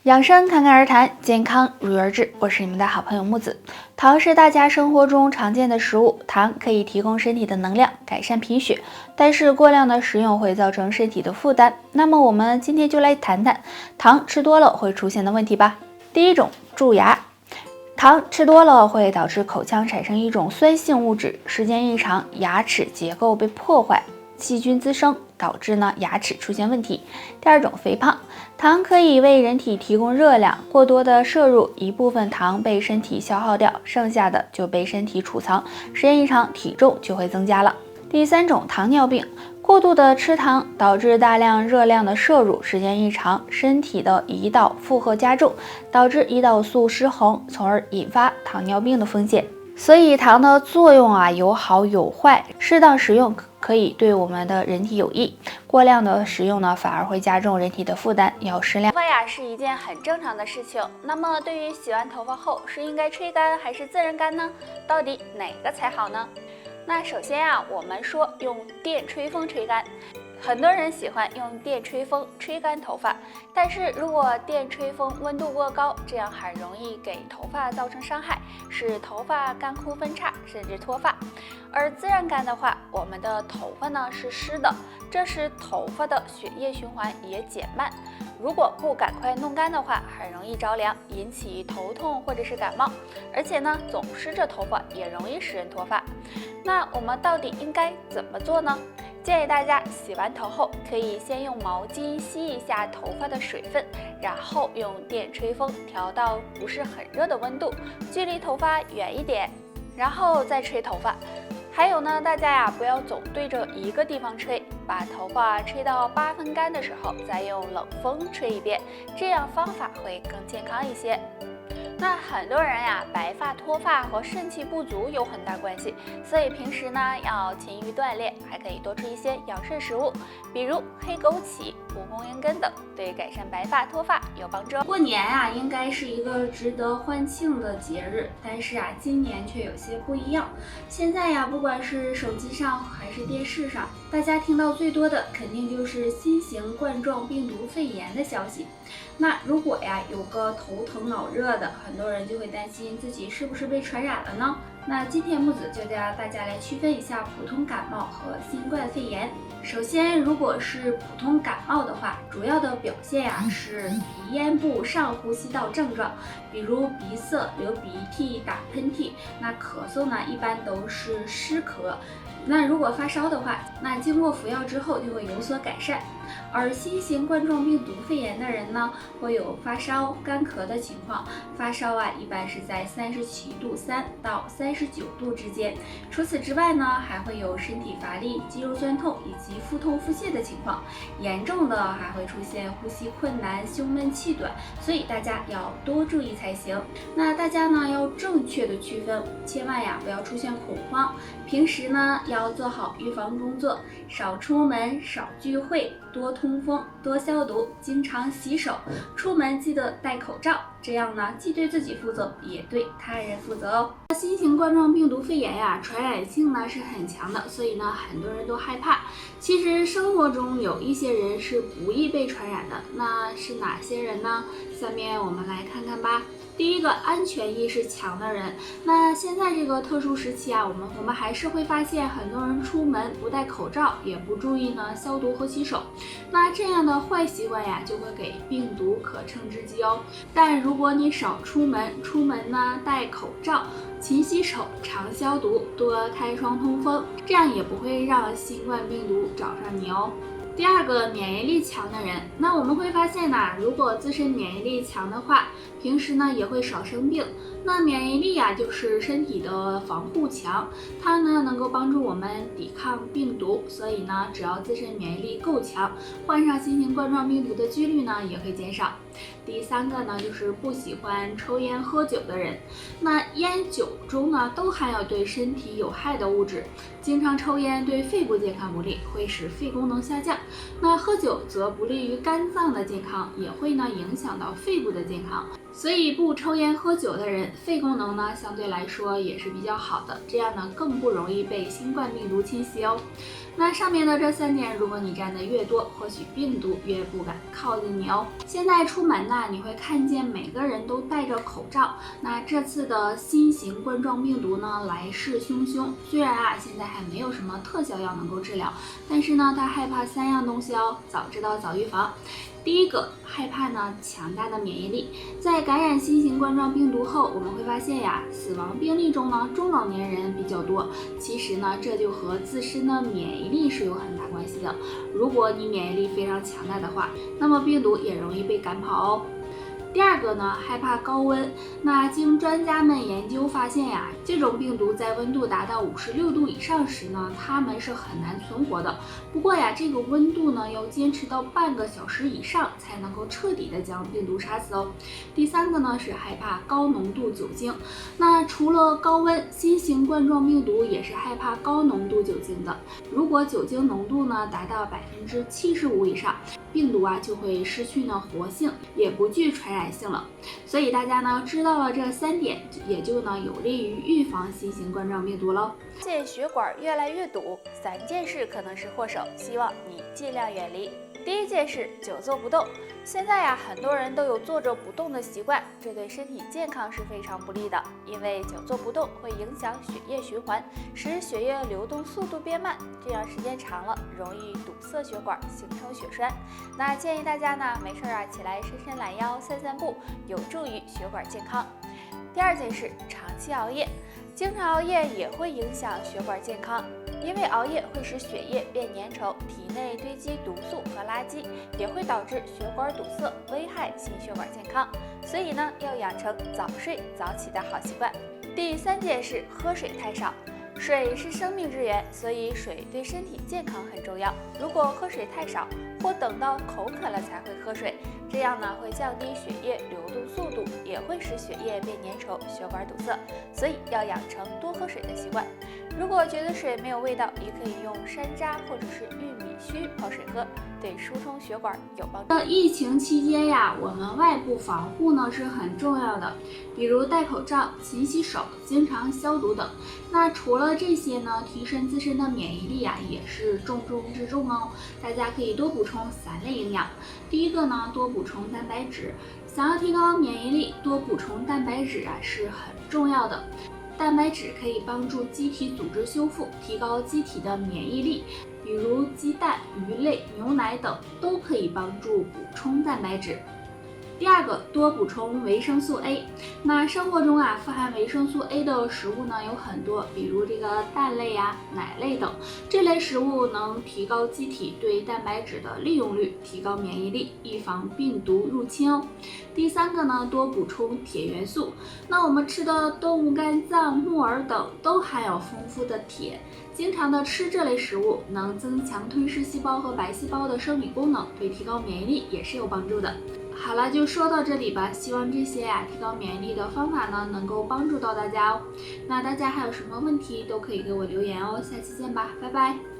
养生侃侃而谈，健康如约而至。我是你们的好朋友木子。糖是大家生活中常见的食物，糖可以提供身体的能量，改善贫血，但是过量的食用会造成身体的负担。那么我们今天就来谈谈糖吃多了会出现的问题吧。第一种，蛀牙。糖吃多了会导致口腔产生一种酸性物质，时间一长，牙齿结构被破坏，细菌滋生，导致牙齿出现问题。第二种，肥胖。糖可以为人体提供热量，过多的摄入，一部分糖被身体消耗掉，剩下的就被身体储藏，时间一长，体重就会增加了。第三种，糖尿病。过度的吃糖导致大量热量的摄入，时间一长，身体的胰岛负荷加重，导致胰岛素失衡，从而引发糖尿病的风险。所以糖的作用有好有坏，适当食用可以对我们的人体有益，过量的食用反而会加重人体的负担，要适量。头发是一件很正常的事情，那么对于洗完头发后是应该吹干还是自然干呢？到底哪个才好呢？那首先我们说用电吹风吹干。很多人喜欢用电吹风吹干头发，但是如果电吹风温度过高，这样很容易给头发造成伤害，使头发干枯分叉，甚至脱发。而自然干的话，我们的头发是湿的，这时头发的血液循环也减慢，如果不赶快弄干的话，很容易着凉，引起头痛或者是感冒，而且总湿着头发也容易使人脱发。那我们到底应该怎么做呢？建议大家洗完头后，可以先用毛巾吸一下头发的水分，然后用电吹风调到不是很热的温度，距离头发远一点，然后再吹头发。还有大家不要总对着一个地方吹，把头发吹到8分干的时候，再用冷风吹一遍，这样方法会更健康一些。那很多人白发脱发和肾气不足有很大关系，所以平时要勤于锻炼，还可以多吃一些养肾食物，比如黑枸杞、蒲公英根等，对改善白发脱发有帮助。过年应该是一个值得欢庆的节日，但是今年却有些不一样。现在不管是手机上还是电视上，大家听到最多的肯定就是新型冠状病毒肺炎的消息。那如果有个头疼脑热的，很多人就会担心自己是不是被传染了呢？那今天木子就教大家来区分一下普通感冒和新冠肺炎。首先，如果是普通感冒的话，主要的表现是鼻咽部上呼吸道症状，比如鼻塞、流鼻涕、打喷嚏。那咳嗽一般都是湿咳。那如果发烧的话，那经过服药之后就会有所改善。而新型冠状病毒肺炎的人会有发烧、干咳的情况，发烧一般是在37.3度到39度之间。除此之外还会有身体乏力、肌肉酸痛以及腹痛腹泻的情况，严重的还会出现呼吸困难、胸闷气短，所以大家要多注意才行。那大家要正确的区分，千万不要出现恐慌。平时要做好预防工作，少出门、少聚会，多通风、多消毒，经常洗手，出门记得戴口罩，这样既对自己负责，也对他人负责哦。新型冠状病毒肺炎传染性是很强的，所以很多人都害怕。其实生活中有一些人是不易被传染的，那是哪些人呢？下面我们来看看吧。第一个，安全意识强的人。那现在这个特殊时期我们还是会发现很多人出门不戴口罩，也不注意消毒和洗手。那这样的坏习惯就会给病毒可乘之机哦。但如果你少出门，戴口罩、勤洗手、常消毒、多开窗通风，这样也不会让新冠病毒找上你哦。第二个，免疫力强的人。那我们会发现如果自身免疫力强的话，平时也会少生病。那免疫力就是身体的防护墙，它能够帮助我们抵抗病毒，所以只要自身免疫力够强，患上新型冠状病毒的几率也会减少。第三个就是不喜欢抽烟喝酒的人。那烟酒中都含有对身体有害的物质，经常抽烟对肺部健康不利，会使肺功能下降。那喝酒则不利于肝脏的健康，也会影响到肺部的健康。所以不抽烟喝酒的人，肺功能相对来说也是比较好的，这样更不容易被新冠病毒侵袭哦。那上面的这3点，如果你占的越多，或许病毒越不敢靠近你哦。现在出门呢，你会看见每个人都戴着口罩。那这次的新型冠状病毒呢，来势汹汹。虽然现在还没有什么特效药能够治疗，但是呢，他害怕3样东西哦，早知道早预防。第一个，害怕呢强大的免疫力。在感染新型冠状病毒后，我们会发现死亡病例中呢，中老年人比较多。其实呢，这就和自身的免疫力是有很大关系的。如果你免疫力非常强大的话，那么病毒也容易被赶跑哦。第二个呢，害怕高温。那经专家们研究发现这种病毒在温度达到56度以上时呢，它们是很难存活的。不过这个温度呢，要坚持到半个小时以上才能够彻底的将病毒杀死哦。第三个呢，是害怕高浓度酒精。那除了高温，新型冠状病毒也是害怕高浓度酒精的。如果酒精浓度呢达到75%以上，病毒就会失去活性，也不具传染性了。所以大家呢知道了这3点，也就有利于预防新型冠状病毒喽。见血管越来越堵，3件事可能是祸首，希望你尽量远离。第一件事，久坐不动。现在很多人都有坐着不动的习惯，这对身体健康是非常不利的，因为久坐不动会影响血液循环，使血液流动速度变慢，这样时间长了容易堵塞血管，形成血栓。那建议大家呢，没事起来伸伸懒腰、散散步，有助于血管健康。第二件事，长期熬夜。经常熬夜也会影响血管健康，因为熬夜会使血液变粘稠，体内堆积毒素和垃圾，也会导致血管堵塞，危害心血管健康。所以呢，要养成早睡早起的好习惯。第3件事，喝水太少。水是生命之源，所以水对身体健康很重要。如果喝水太少，或等到口渴了才会喝水，这样呢会降低血液流动速度，也会使血液变粘稠，血管堵塞。所以要养成多喝水的习惯。如果觉得水没有味道，也可以用山楂或者是玉米须泡水喝，对疏通血管有帮助。疫情期间我们外部防护呢是很重要的，比如戴口罩、勤洗手、经常消毒等。那除了这些呢，提升自身的免疫力也是重中之重哦。大家可以多补充3类营养。第一个呢，多补充蛋白质。想要提高免疫力，多补充蛋白质是很重要的。蛋白质可以帮助机体组织修复，提高机体的免疫力。比如鸡蛋、鱼类、牛奶等都可以帮助补充蛋白质。第二个，多补充维生素 A。那生活中富含维生素 A 的食物呢有很多，比如这个蛋类奶类等，这类食物能提高机体对蛋白质的利用率，提高免疫力，预防病毒入侵哦。第3个呢，多补充铁元素。那我们吃的动物肝脏、木耳等都含有丰富的铁，经常的吃这类食物能增强吞噬细胞和白细胞的生理功能，对提高免疫力也是有帮助的。好了，就说到这里吧。希望这些提高免疫力的方法呢，能够帮助到大家哦。那大家还有什么问题都可以给我留言哦。下期见吧，拜拜。